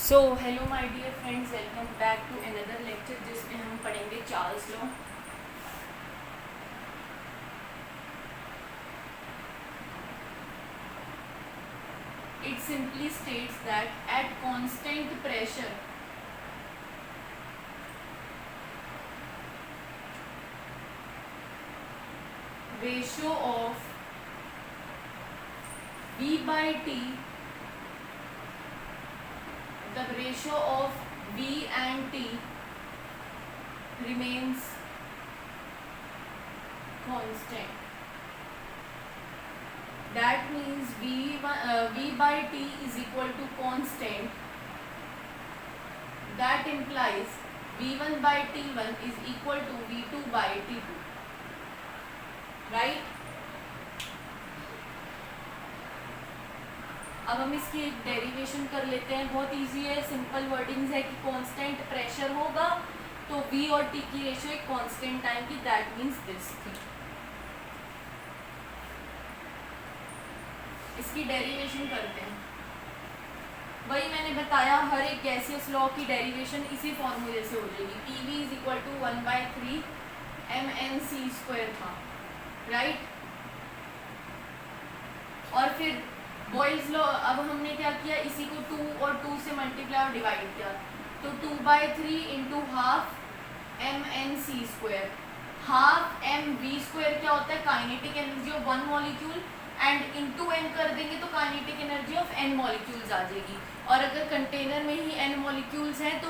So hello my dear friends, welcome back to another lecture जिसमें हम पढ़ेंगे Charles law. It simply states that at constant pressure ratio of V by T, the ratio of V and T remains constant. That means V by T is equal to constant. That implies V1 by T1 is equal to V2 by T2. Right? अब हम इसकी एक derivation कर लेते हैं। बहुत easy है, simple wordings है कि कांस्टेंट प्रेशर होगा तो V और T की रेशियो एक कांस्टेंट टाइम की, दैट मींस दिस थी। इसकी डेरिवेशन करते हैं। वही मैंने बताया, हर एक गैसियस लॉ की डेरिवेशन इसी फॉर्मूले से हो जाएगी। PV is equal to 1/3 mnc² था, राइट। और फिर बॉयल्स लॉ, अब हमने क्या किया, इसी को 2 और 2 से मल्टीप्लाई और डिवाइड किया, तो 2/3 into half mnc²। Half mv² क्या होता है, kinetic energy of one molecule, and into n कर देंगे तो kinetic energy of n molecules आ जाएगी। और अगर कंटेनर में ही n मॉलिक्यूल्स हैं तो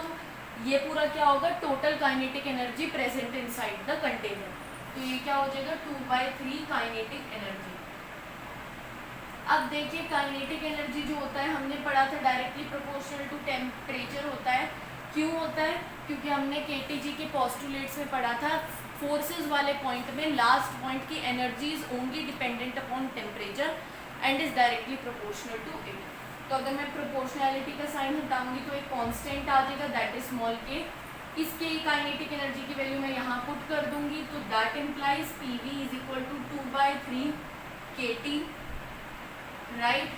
ये पूरा क्या होगा, total kinetic energy present inside the container. तो ये क्या हो जाएगा, 2/3 काइनेटिक एनर्जी। अब देखिए, काइनेटिक एनर्जी जो होता है हमने पढ़ा था डायरेक्टली प्रोपोर्शनल टू टेम्परेचर होता है। क्यों होता है, क्योंकि हमने केटीजी के पोस्टुलेट्स में पढ़ा था, फोर्सेस वाले पॉइंट में लास्ट पॉइंट की energy is only dependent upon temperature and is directly proportional to इट। तो अगर मैं प्रोपोर्शनैलिटी का साइन हटाऊंगी तो एक कांस्टेंट आ जाएगा, दैट इज स्मॉल के। इसके काइनेटिक एनर्जी की वैल्यू मैं यहाँ पुट कर दूंगी, तो that implies PV is equal to 2/3 kT, right.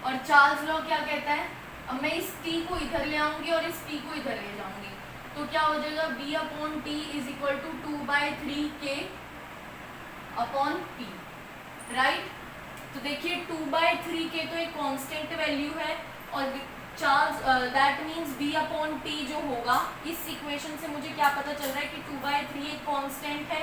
और चार्ल्स लॉ क्या कहता है, अब मैं इस T को इधर ले आऊंगी और इस T को इधर ले जाऊंगी, तो क्या हो जाएगा, V/T is equal to 2/3 K upon P, right. तो देखिए 2/3 K तो एक कांस्टेंट वैल्यू है, और चार्ल्स दैट मींस V/T जो होगा, इस इक्वेशन से मुझे क्या पता चल रहा है कि 2/3 एक कांस्टेंट है,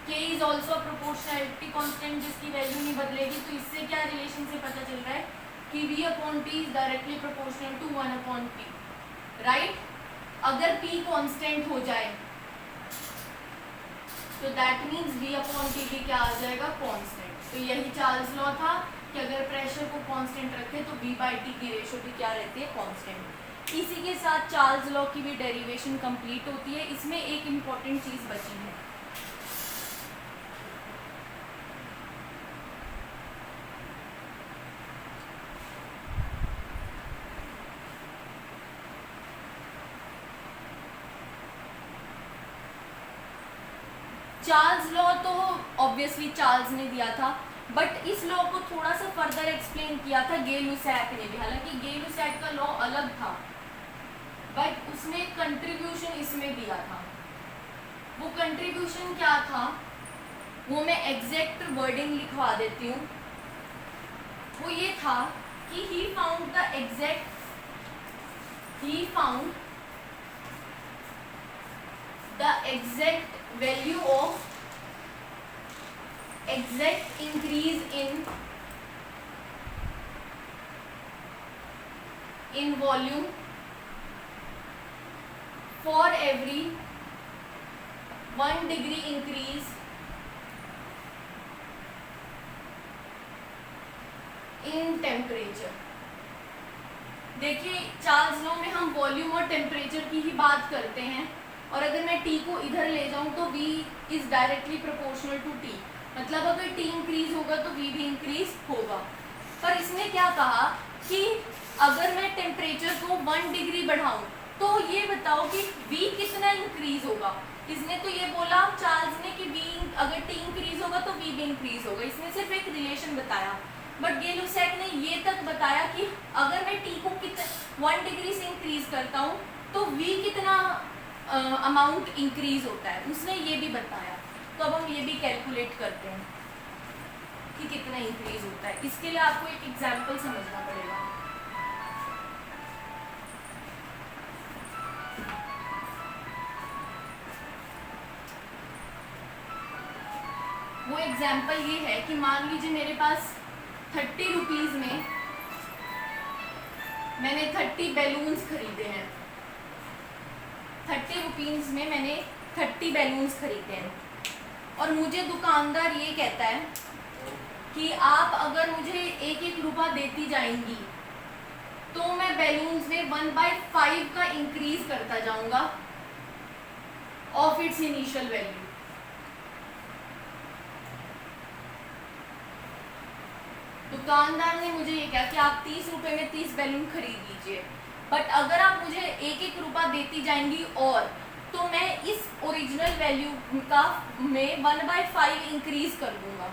K is also proportionality constant जिसकी वैल्यू नहीं बदलेगी। तो इससे क्या रिलेशन से पता चल रहा है कि V/T is directly proportional to 1/P, right. अगर P कांस्टेंट हो जाए तो दैट मींस V/T भी क्या आ जाएगा, कांस्टेंट। तो यही चार्ल्स लॉ था कि अगर प्रेशर को कांस्टेंट रखें तो V/T की रेशियो भी क्या रहती है, कांस्टेंट। इसी के साथ चार्ल्स लॉ की भी डेरिवेशन कंप्लीट होती है। इसमें एक इम्पॉर्टेंट चीज बची है, चार्ल्स लॉ तो ऑब्वियसली चार्ल्स ने दिया था, बट इस लॉ को थोड़ा सा फर्दर एक्सप्लेन किया था गे-लुसैक ने भी। हालांकि गे-लुसैक का लॉ अलग था, बट उसने कंट्रीब्यूशन इसमें दिया था। वो कंट्रीब्यूशन क्या था, वो मैं एग्जैक्ट वर्डिंग लिखवा देती हूँ। वो ये था कि he found the exact value of exact increase in volume for every 1 degree increase in temperature। देखिए, चार्ल्स लॉ में हम वॉल्यूम और टेम्परेचर की ही बात करते हैं, और अगर मैं T को इधर ले जाऊं तो V is directly proportional to T, मतलब अगर T इंक्रीज होगा तो V भी इंक्रीज होगा। पर इसने क्या कहा कि अगर मैं टेम्परेचर को 1 डिग्री बढ़ाऊं तो ये बताओ कि V कितना इंक्रीज होगा। इसने तो ये बोला चार्ल्स ने कि V अगर T इंक्रीज होगा तो V भी इंक्रीज होगा। इसने सिर्फ एक रिलेशन बताया, बट गे-लुसैक ने ये तक बताया कि अगर मैं टी को 1 डिग्री से इंक्रीज करता हूँ तो वी कितना अमाउंट इंक्रीज होता है, उसने ये भी बताया। तो अब हम ये भी कैलकुलेट करते हैं कि कितना इंक्रीज होता है। इसके लिए आपको एक एग्जाम्पल समझना पड़ेगा। वो एग्जाम्पल ये है कि मान लीजिए मेरे पास 30 रुपीज में मैंने 30 बैलून्स खरीदे हैं। 30 रुपीज में मैंने 30 बैलून्स खरीदे हैं और मुझे दुकानदार ये कहता है कि आप अगर मुझे 1-1 रुपया देती जाएंगी तो मैं बैलून्स में 1/5 का इंक्रीज करता जाऊंगा ऑफ इट्स इनिशियल वैल्यू। दुकानदार ने मुझे ये कहा कि आप 30 रुपए में 30 बैलून खरीद लीजिए, बट अगर आप मुझे 1-1 रुपया देती जाएंगी और तो मैं इस ओरिजिनल वैल्यू का में 1/5 इंक्रीज कर दूंगा।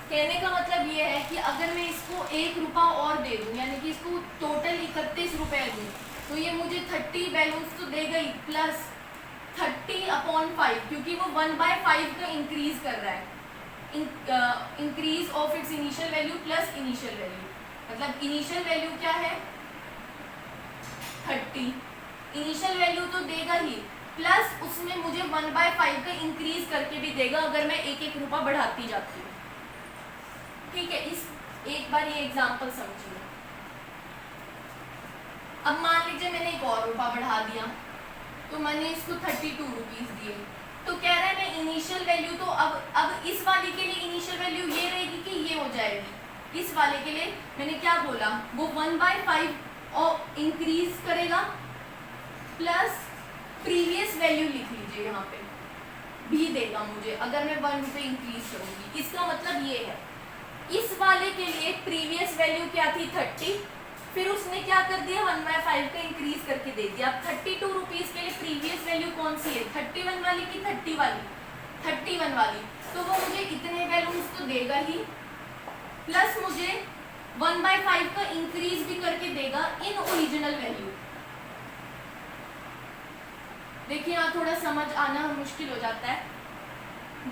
कहने का मतलब ये है कि अगर मैं इसको 1 रुपया और दे दूं, यानी कि इसको टोटल 31 रुपए दूं, तो ये मुझे 30 बैलून्स तो देगा ही प्लस 30/5, क्योंकि वो 1/5 का इंक्रीज कर रहा है। Increase of its initial value plus initial value, मतलब इनिशियल वैल्यू क्या है 30, इनिशियल वैल्यू तो देगा ही प्लस उसमें मुझे 1/5 का इंक्रीज करके भी देगा अगर मैं 1-1 रुपया बढ़ाती जाती हूँ। ठीक है, इस एक बार ये एग्जांपल समझिए। अब मान लीजिए मैंने एक और रुपया बढ़ा दिया, तो मैंने इसको 32 रुपीज दिए, तो कह रहा है मैं इनिशियल वैल्यू तो अब इस वाले के लिए इनिशियल वैल्यू ये रहेगी कि ये हो जाएगी। इस वाले के लिए मैंने क्या बोला, वो 1/5 और इंक्रीज करेगा प्लस प्रीवियस वैल्यू लिख लीजिए, यहाँ पे भी देगा मुझे अगर मैं 1 रुपये इंक्रीज करूंगी। इसका मतलब ये है इस वाले के लिए प्रीवियस वैल्यू क्या थी 30, फिर उसने क्या कर दिया 1/5 का इंक्रीज करके दे दिया। अब 32 रुपीज के लिए प्रीवियस वैल्यू कौन सी है, 31 वाली की 30 वाली, 31 वाली, तो वो मुझे इतने बैलून्स तो देगा ही प्लस मुझे 1/5 का इंक्रीज भी करके देगा इन ओरिजिनल वैल्यू। देखिए यहाँ थोड़ा समझ आना मुश्किल हो जाता है।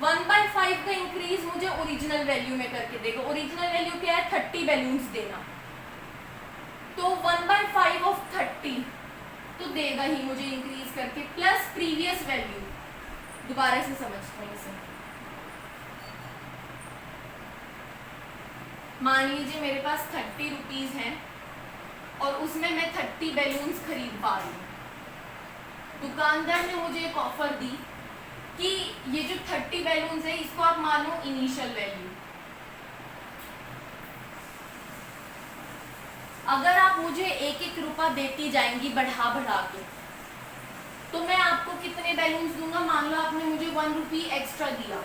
1/5 का इंक्रीज मुझे ओरिजिनल वैल्यू में करके देगा। ओरिजिनल वैल्यू क्या है 30 बैलून्स देना, तो 1/5 ऑफ 30 तो देगा ही मुझे इंक्रीज करके प्लस प्रीवियस वैल्यू। दोबारा से समझते हैं इसे। मान लीजिए मेरे पास 30 रुपीज हैं और उसमें मैं 30 बैलून्स खरीद पा रही हूँ। दुकानदार ने मुझे एक ऑफर दी कि ये जो 30 बैलून्स है इसको आप मानो इनिशियल वैल्यू। अगर आप मुझे 1-1 रुपया देती जाएंगी बढ़ा बढ़ा के, तो मैं आपको कितने बैलून्स दूंगा। मान लो आपने मुझे 1 रुपी एक्स्ट्रा दिया,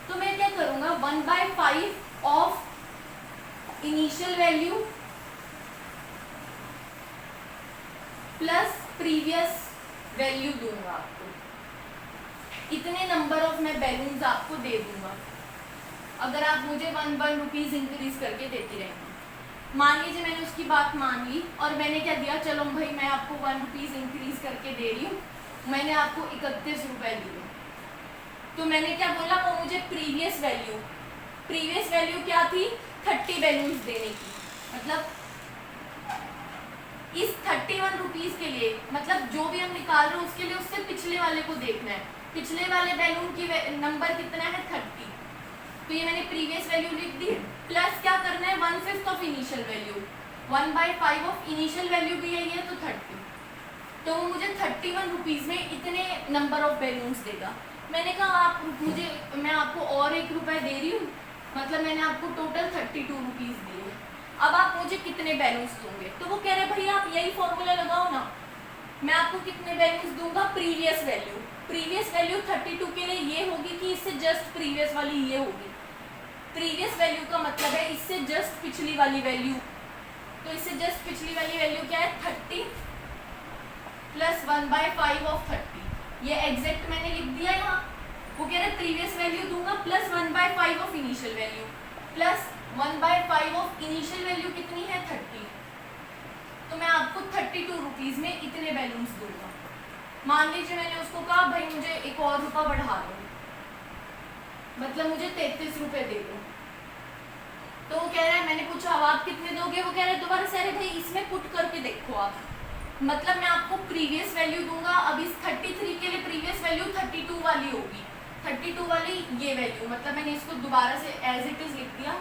तो मैं क्या करूंगा 1/5 of initial value plus previous value दूंगा आपको। इतने नंबर ऑफ मैं बैलून्स आपको दे दूंगा अगर आप मुझे 1 रुपीज इंक्रीज करके देती रहेंगी। मान लीजिए मैंने उसकी बात मान ली और मैंने क्या दिया, चलो भाई मैं आपको 1 रुपीज इंक्रीज करके दे रही हूँ, मैंने आपको 31 रुपए दिए। तो मैंने क्या बोला, वो मुझे प्रीवियस वैल्यू क्या थी 30 बैलून्स देने की। मतलब इस 31 रुपीज के लिए, मतलब जो भी हम निकाल रहे हैं उसके लिए उससे पिछले वाले को देखना है। पिछले वाले बैलून की नंबर कितना है 30, तो ये मैंने प्रीवियस वैल्यू लिख दी प्लस क्या करना है 1/5 of initial value. 1/5 of initial value भी यही है तो 30, तो वो मुझे 31 रुपीज में इतने नंबर ऑफ बैलून्स देगा। मैंने कहा आप मुझे, मैं आपको और 1 रुपया दे रही हूँ, मतलब मैंने आपको टोटल 32 रुपीज दिए, अब आप मुझे कितने बैलून्स दोगे। तो वो कह रहे भैया आप यही फॉर्मूला लगाओ ना, मैं आपको कितने बैलून्स दूंगा प्रीवियस वैल्यू 32 के लिए ये होगी कि इससे जस्ट प्रीवियस वाली ये होगी। प्रीवियस वैल्यू का मतलब है इससे जस्ट पिछली वाली वैल्यू, तो इससे जस्ट पिछली वाली वैल्यू क्या है 30 प्लस 1/5 ऑफ 30। ये एग्जैक्ट मैंने लिख दिया यहाँ। वो कह रहे प्रीवियस वैल्यू दूंगा plus 1/5 of initial value plus 1/5 of initial value कितनी आपको 32 रुपीज़ में इतने बैलून्स दूंगा। मान लीजिए मैंने उसको कहा भाई मुझे एक और रुपया बढ़ा दो, मतलब मुझे 33 रुपये दे दो। तो वो कह रहा है, मैंने पूछा अब आप कितने दोगे, वो कह रहे हैं दोबारा से, अरे भाई इसमें पुट करके देखो आप, मतलब मैं आपको प्रीवियस वैल्यू दूंगा। अब इस 33 के लिए प्रीवियस वैल्यू 32 वाली होगी, 32 वाली ये वैल्यू, मतलब मैंने इसको दोबारा से एज इट इज लिख दिया।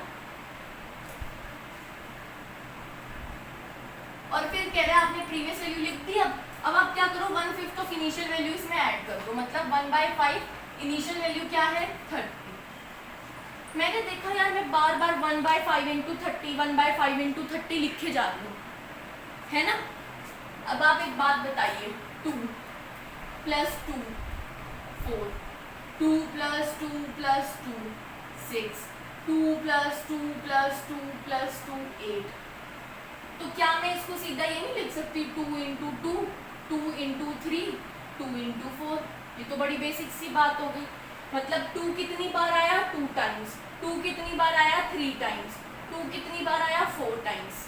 और फिर कह रहा है आपने प्रीवियस वैल्यू लिख दी, अब आप क्या करो 1/5 ऑफ इनिशियल वैल्यू इसमें ऐड कर दो, मतलब 1/5 इनिशियल वैल्यू क्या है 30। मैंने देखा यार मैं बार बार 1/5 इंटू 30 1/5 इंटू 30 लिखे जा रही हूँ, है ना। अब आप एक बात बताइए, 2 + 2 4, 2 + 2 + 2 6, 2 + 2 + 2 + 2 8। तो क्या मैं इसको सीधा ये नहीं लिख सकती 2 × 2, 2 × 3, 2 × 4। ये तो बड़ी बेसिक सी बात हो गई। मतलब 2 कितनी बार आया 2 टाइम्स, 2 कितनी बार आया 3 टाइम्स, 2 कितनी बार आया 4 टाइम्स,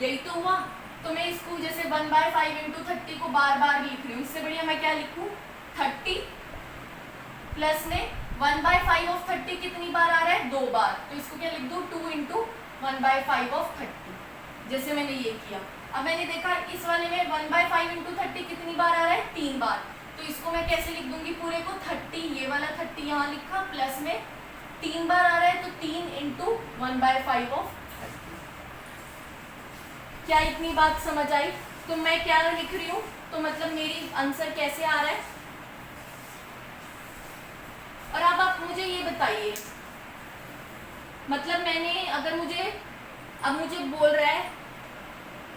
यही तो हुआ। तो मैं इसको जैसे 1/5 इंटू 30 को बार बार लिख रही हूँ, इससे बढ़िया मैं क्या लिखूँ 30 प्लस में 1/5 ऑफ 30 कितनी बार आ रहा है 2 बार, तो इसको क्या लिख दूँ 2 × 1/5 ऑफ 30, जैसे मैंने ये किया। अब मैंने देखा इस वाले में 1/5 इंटू 30 कितनी बार आ रहा है 3 बार, तो इसको मैं कैसे लिख दूंगी पूरे को 30, ये वाला 30 यहाँ लिखा, प्लस में 3 बार आ रहा है तो 3 × 1/5 ऑफ 30। क्या इतनी बात समझ आई। तो मैं क्या लिख रही हूँ, तो मतलब मेरी आंसर कैसे आ रहा है। और अब आप मुझे ये बताइए, मतलब मैंने अगर मुझे अब मुझे बोल रहा है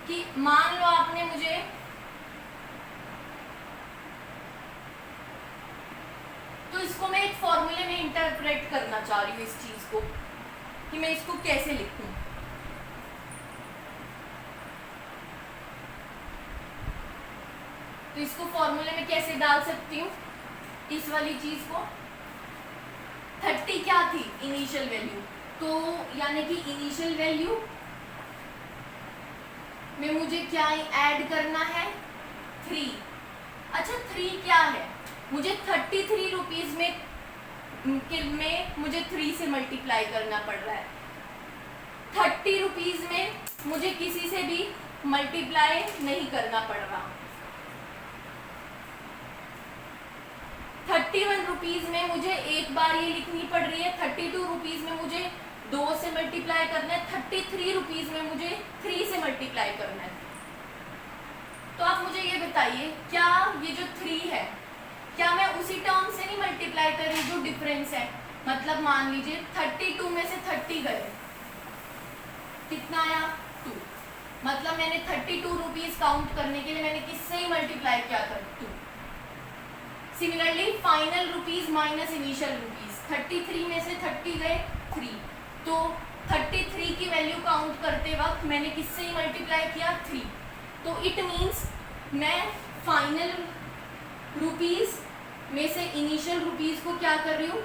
कि मान लो आपने मुझे तो इसको मैं एक फॉर्मूले में इंटरप्रेट करना चाह रही हूँ इस चीज को, कि मैं इसको कैसे लिखूं। तो इसको फॉर्मूले में कैसे डाल सकती हूँ, इस वाली चीज को 30 क्या थी इनिशियल वैल्यू, तो यानी कि इनिशियल वैल्यू में मुझे क्या ऐड करना है 3। अच्छा 3 क्या है, मुझे 33 रुपीज में मुझे 3 से मल्टीप्लाई करना पड़ रहा है। 30 रुपीज में मुझे किसी से भी मल्टीप्लाई नहीं करना पड़ रहा। 31 रुपीज में मुझे एक बार ये लिखनी पड़ रही है, 32 रुपीज में मुझे 2 से मल्टीप्लाई करना है, 33 रुपीज में मुझे 3 से मल्टीप्लाई करना है। तो आप मुझे ये बताइए, क्या ये जो 3 है क्या मैं उसी टर्म से नहीं मल्टीप्लाई कर रही जो डिफरेंस है। मतलब मान लीजिए 32 में से 30 गए, कितना आया 2, मतलब मैंने 32 रुपीज काउंट करने के लिए मैंने किससे ही मल्टीप्लाई किया था 2। Similarly final rupees minus initial rupees, 33 में से 30 गए 3, तो 33 की वैल्यू काउंट करते वक्त मैंने किससे ही मल्टीप्लाई किया 3। तो इट मीन्स मैं फाइनल रुपीज में से इनिशियल रुपीज को क्या कर रही हूँ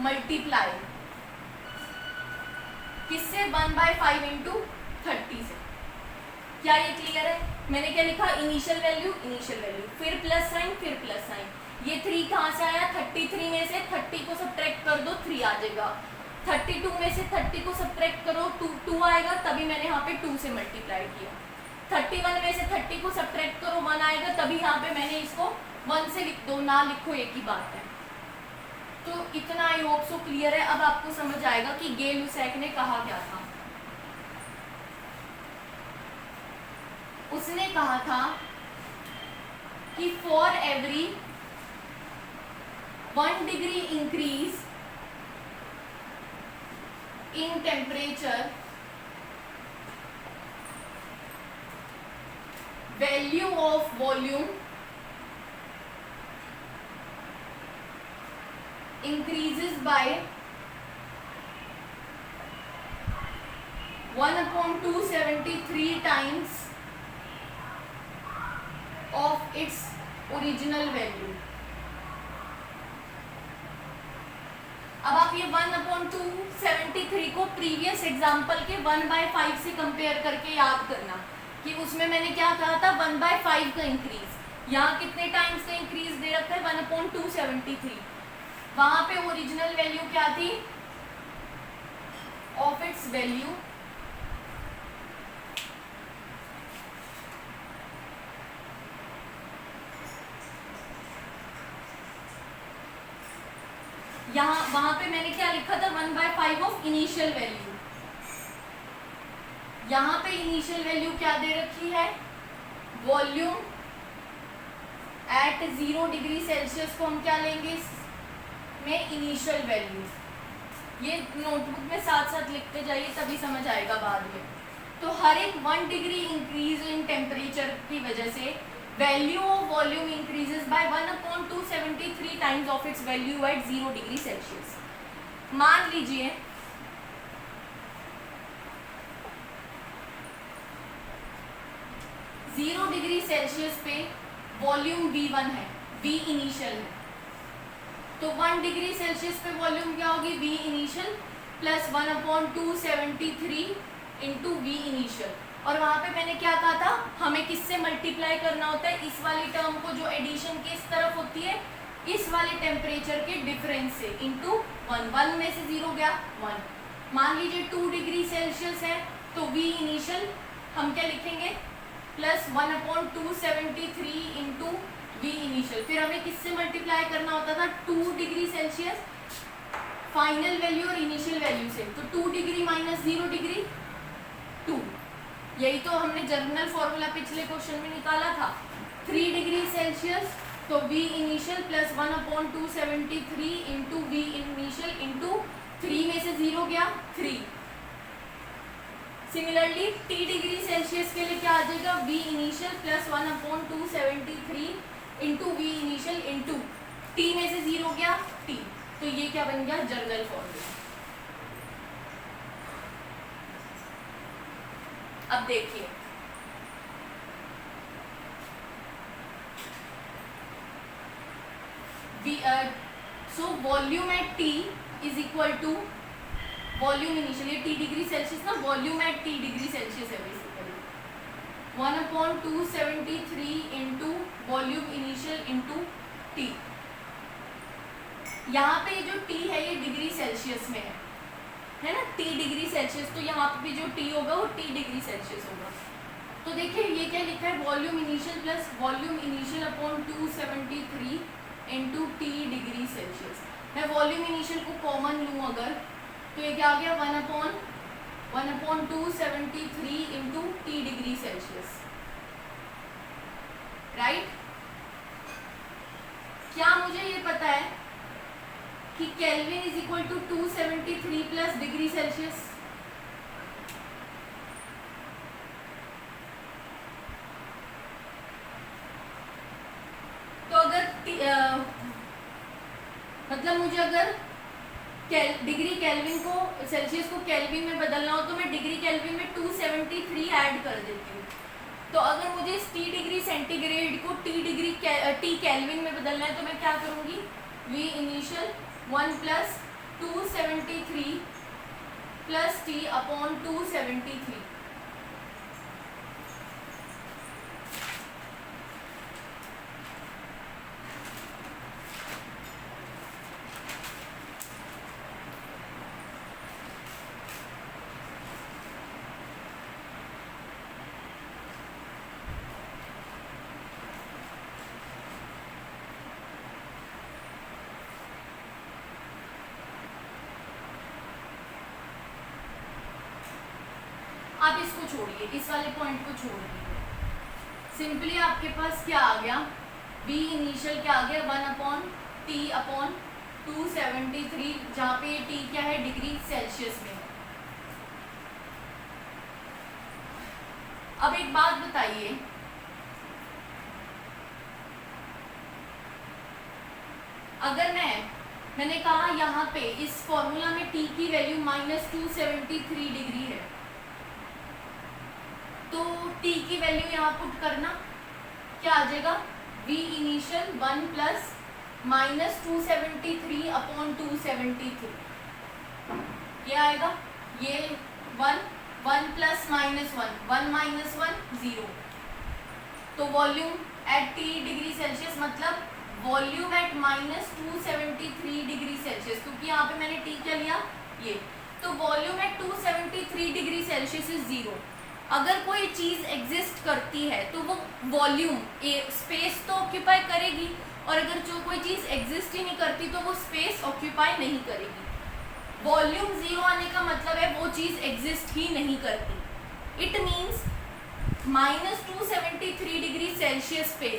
मल्टीप्लाई, किससे 1/5 इंटू 30 से। क्या ये क्लियर है। मैंने क्या लिखा इनिशियल वैल्यू फिर प्लस साइन फिर प्लस साइन। ये 3 कहाँ से आया 33 में से 30 को सब्ट्रैक्ट कर दो 3 आ जाएगा, 32 में से 30 को सब्ट्रैक्ट करो 2 आएगा, तभी मैंने यहाँ पे 2 से मल्टीप्लाई किया। 31 में से 30 को सब्ट्रैक्ट करो 1 आएगा, तभी यहाँ पे मैंने इसको 1 से लिख दो, ना लिखो एक ही बात है। तो इतना आई होप सो क्लियर है। अब आपको समझ आएगा कि गे लुसेक ने कहा क्या था। उसने कहा था कि for every 1 degree increase in temperature value of volume increases by 1/273 times of its original value। अब आप ये 1/273 को प्रीवियस एग्जाम्पल के 1/5 से कंपेयर करके याद करना कि उसमें मैंने क्या कहा था, 1/5 का इंक्रीज। यहाँ कितने टाइम्स का इंक्रीज दे रखा है, 1/273। वहां पे ओरिजिनल वैल्यू क्या थी, ऑफ इट्स वैल्यू यहाँ वहां पे मैंने क्या लिखा था, 1/5 ऑफ इनिशियल वैल्यू। यहाँ पे इनिशियल वैल्यू क्या दे रखी है, वॉल्यूम एट 0 डिग्री सेल्सियस को हम क्या लेंगे में, इनिशियल वैल्यू। ये नोटबुक में साथ साथ लिखते जाइए तभी समझ आएगा बाद में। तो हर एक 1 डिग्री इंक्रीज इन टेम्परेचर की वजह से value of volume increases by 1/273 times of its value at 0 degree Celsius. मान लीजिए 0 डिग्री सेल्सियस पे वॉल्यूम V1 है, V इनिशियल है, तो 1 डिग्री सेल्सियस पे वॉल्यूम क्या होगी, V initial plus 1/273 into V initial. और वहां पे मैंने क्या कहा था, हमें किससे मल्टीप्लाई करना होता है, इस वाली टर्म को जो एडिशन की इस तरफ होती है, इस वाले टेम्परेचर के डिफरेंस से इंटू 1 में से 0 गया 1। मान लीजिए 2 डिग्री सेल्सियस है तो V इनिशियल हम क्या लिखेंगे, प्लस 1/273 इंटू V इनिशियल। फिर हमें किससे मल्टीप्लाई करना होता था, 2 डिग्री सेल्सियस फाइनल वैल्यू और इनिशियल वैल्यू से, तो 2 डिग्री माइनस 0 डिग्री 2। यही तो हमने जर्नल फॉर्मूला पिछले क्वेश्चन में निकाला था। 3 डिग्री सेल्सियस तो V initial plus 1/273 into V initial into 3 में से 0 गया 3। सिमिलरली T डिग्री सेल्सियस के लिए क्या आ जाएगा, V initial plus 1/273 into V initial into T में से 0 गया T। तो ये क्या बन गया, जर्नल फॉर्मूला। अब देखिए so volume at T is equal to volume initial, ये T डिग्री सेल्सियस ना, volume at T degree Celsius है basically, 1/273 into volume initial into T। यहाँ पे जो T है ये डिग्री सेल्सियस में है ना, T डिग्री सेल्सियस, तो यहाँ पे भी जो T होगा वो T डिग्री सेल्सियस होगा। तो देखिए ये क्या लिखा है, volume initial plus volume initial upon 273 into T degree Celsius. मैं वॉल्यूम इनिशियल को कॉमन लूँ अगर, तो ये क्या आ गया, 1/273 into T degree Celsius, right. क्या मुझे ये पता है कि kelvin is equal to 273 plus degree Celsius. तो अगर मतलब मुझे अगर डिग्री केल्विन को सेल्सियस को केल्विन में बदलना हो तो मैं डिग्री केल्विन में 273 ऐड कर देती हूँ। तो अगर मुझे इस T डिग्री सेंटीग्रेड को T केल्विन में बदलना है तो मैं क्या करूँगी, V initial 1 plus 273 plus T upon 273। आप इसको छोड़िए, इस वाले पॉइंट को छोड़ दीजिए, सिंपली आपके पास क्या आ गया, V इनिशियल क्या आ गया, 1/T अपॉन 273, जहाँ पे T क्या है, डिग्री सेल्सियस में है। अब एक बात बताइए, अगर मैंने कहा यहाँ पे इस फॉर्मूला में T की वैल्यू -273 डिग्री है, तो T की वैल्यू यहाँ पुट करना क्या आ जाएगा, V इनिशियल 1 प्लस -273 अपॉन 273 क्या आएगा? ये 1 1 प्लस माइनस 1 1 माइनस 1 0। तो volume at T degree Celsius मतलब वॉल्यूम एट -273 डिग्री सेल्सियस, क्योंकि यहाँ पे मैंने T क्या लिया ये। तो volume at 273 degree Celsius is 0। अगर कोई चीज एग्जिस्ट करती है तो वो वॉल्यूम स्पेस तो ऑक्यूपाई करेगी, और अगर जो कोई चीज एग्जिस्ट ही नहीं करती तो वो स्पेस ऑक्यूपाई नहीं करेगी। वॉल्यूम 0 आने का मतलब है वो चीज एग्जिस्ट ही नहीं करती। इट मीन्स -273 डिग्री सेल्सियस पे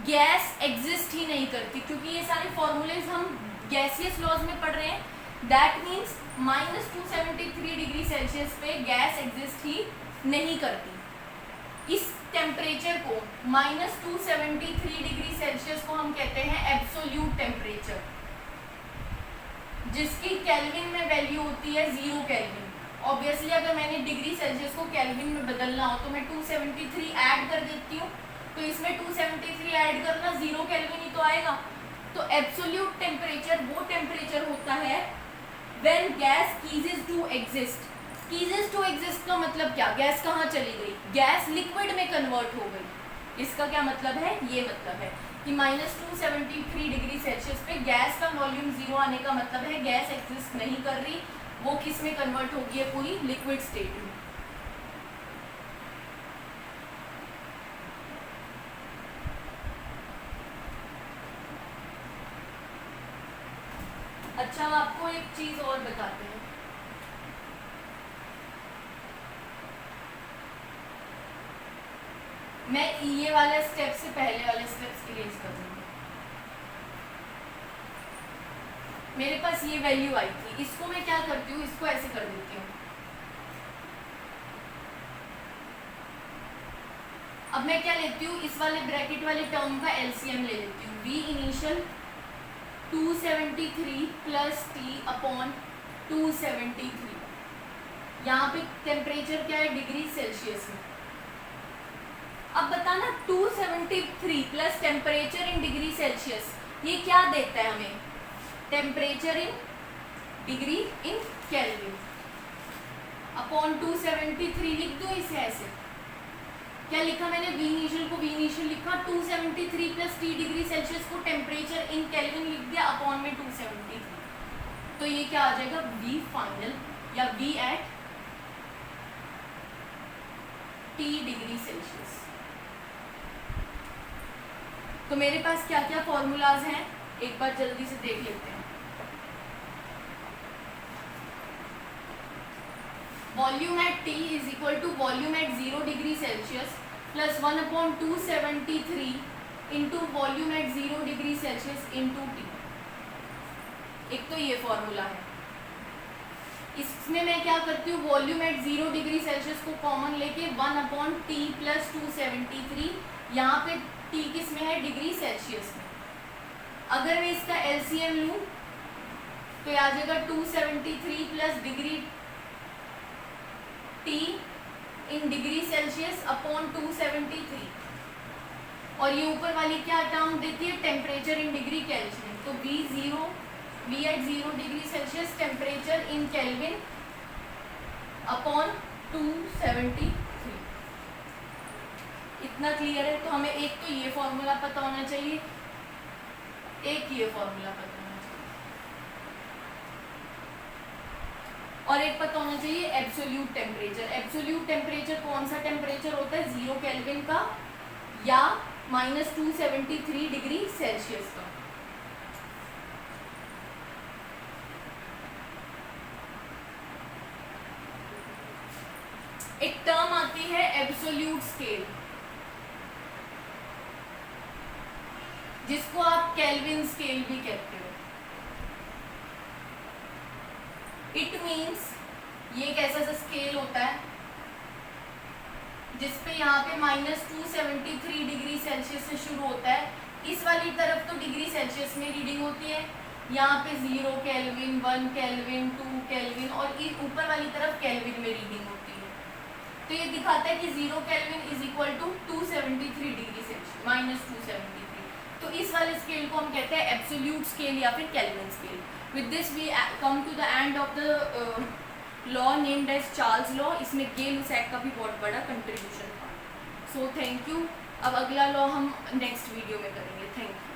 गैस एग्जिस्ट ही नहीं करती, क्योंकि ये सारे फॉर्मूलेज हम गैसियस लॉज में पढ़ रहे हैं। दैट मीन्स -273 डिग्री सेल्सियस पे गैस एग्जिस्ट ही नहीं करती। इस टेम्परेचर को -273 डिग्री सेल्सियस को हम कहते हैं एब्सोल्यूट टेम्परेचर, जिसकी केल्विन में वैल्यू होती है 0 केल्विन। ऑब्वियसली अगर मैंने डिग्री सेल्सियस को केल्विन में बदलना हो तो मैं 273 ऐड कर देती हूँ, तो इसमें 273 ऐड करना 0 केल्विन ही तो आएगा। तो एब्सोल्यूट टेम्परेचर वो टेम्परेचर होता है when gas ceases to exist. ceases to exist का मतलब क्या? गैस कहाँ चली गई? गैस लिक्विड में कन्वर्ट हो गई। इसका क्या मतलब है? ये मतलब है कि -273 डिग्री सेल्सियस पे गैस का वॉल्यूम 0 आने का मतलब है गैस एग्जिस्ट नहीं कर रही, वो किस में कन्वर्ट होगी है? पूरी लिक्विड स्टेट में। अच्छा, आपको एक चीज और बताते हैं। मैं ये वाला स्टेप से पहले वाले स्टेप्स इरेज कर दूंगी। मेरे पास ये वैल्यू आई थी, इसको मैं क्या करती हूँ, इसको ऐसे कर देती हूँ। अब मैं क्या लेती हूँ, इस वाले ब्रैकेट वाले टर्म का एलसीएम ले लेती हूँ। V initial 273 plus T upon 273। यहाँ पे टेम्परेचर क्या है? डिग्री सेल्सियस में। अब बताना 273 plus temperature in degree Celsius ये क्या देता है हमें? Temperature in degree in kelvin upon 273 लिख दो इसे ऐसे। क्या लिखा मैंने? V इनिशियल को V इनिशियल लिखा, 273 प्लस T डिग्री सेल्सियस को टेम्परेचर इन केल्विन लिख दिया, अपॉन में 273। तो ये क्या आ जाएगा? V फाइनल या V at T degree Celsius. तो मेरे पास क्या क्या फॉर्मूलाज हैं एक बार जल्दी से देख लेते हैं। Volume at T is equal to volume at 0 degree Celsius plus 1 upon 273 into volume at 0 degree Celsius into T। एक तो ये फॉर्मूला है। इसमें मैं क्या करती हूँ, वॉल्यूम एट 0 डिग्री सेल्सियस को कॉमन लेके 1 अपॉन T प्लस 273, यहाँ पे T किस में है? डिग्री सेल्सियस में। अगर मैं इसका एलसीएम लूँ तो आ जाएगा 273 plus degree T in degree Celsius upon 273, और ये ऊपर वाली क्या टर्म देती है? Temperature in degree kelvin. तो V at 0 degree Celsius temperature in kelvin upon 273। इतना क्लियर है? तो हमें एक तो ये फॉर्मूला पता होना चाहिए, एक ये फॉर्मूला पता होना चाहिए, और एक पता होना चाहिए एब्सोल्यूट टेम्परेचर। एब्सोल्यूट टेम्परेचर कौन सा टेम्परेचर होता है? 0 केल्विन का या -273 डिग्री सेल्सियस का। एक टर्म आती है एब्सोल्यूट स्केल, जिसको आप केल्विन स्केल भी कहते हो। इट मीन्स ये एक ऐसा सा स्केल होता है जिसपे यहाँ पे -273 डिग्री सेल्सियस से शुरू होता है। इस वाली तरफ तो डिग्री सेल्सियस में रीडिंग होती है, यहाँ पे 0 केल्विन, 1 केल्विन, 2 केल्विन, और ऊपर वाली तरफ केल्विन में रीडिंग होती है। तो ये दिखाता है कि 0 kelvin is equal to 273 degree Celsius, -273। तो इस वाले स्केल को हम कहते हैं एब्सोल्यूट स्केल या फिर kelvin scale. With this we come to the end of the law named as Charles law. इसमें गay-lussac का भी बहुत बड़ा कंट्रीब्यूशन था. So thank you. अब अगला लॉ हम नेक्स्ट वीडियो में करेंगे. Thank you.